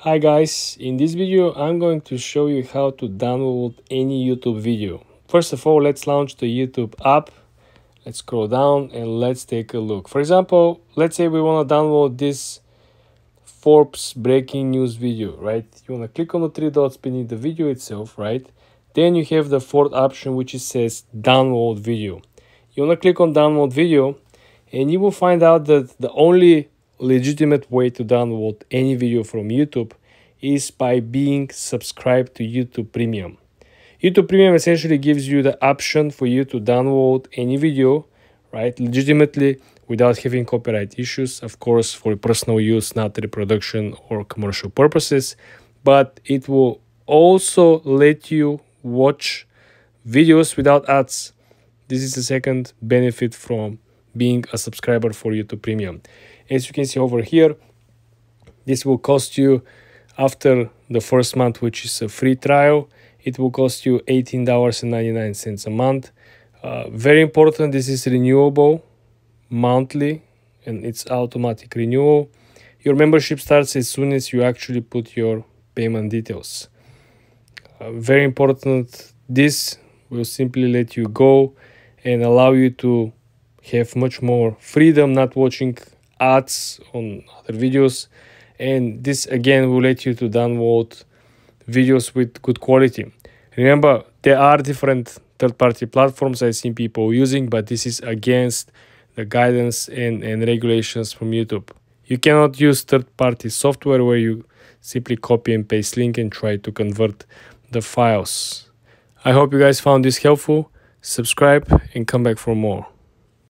Hi guys, in this video I'm going to show you how to download any YouTube video. First of all, let's launch the YouTube app. Let's scroll down and let's take a look. For example, let's say we want to download this Forbes breaking news video, right? You want to click on the three dots beneath the video itself, right? Then you have the fourth option which says download video. You want to click on download video and you will find out that the only legitimate way to download any video from YouTube is by being subscribed to YouTube Premium. YouTube Premium essentially gives you the option for you to download any video, right, legitimately without having copyright issues, of course, for personal use, not reproduction or commercial purposes, but it will also let you watch videos without ads. This is the second benefit from being a subscriber for YouTube Premium. As you can see over here, this will cost you, after the first month, which is a free trial, it will cost you $18.99 a month. Very important, this is renewable monthly and it's automatic renewal. Your membership starts as soon as you actually put your payment details. Very important, this will simply let you go and allow you to have much more freedom, not watching ads on other videos, and this again will let you to download videos with good quality. Remember, there are different third-party platforms I've seen people using, but this is against the guidance and regulations from YouTube. You cannot use third-party software where you simply copy and paste link and try to convert the files. I hope you guys found this helpful. Subscribe and come back for more.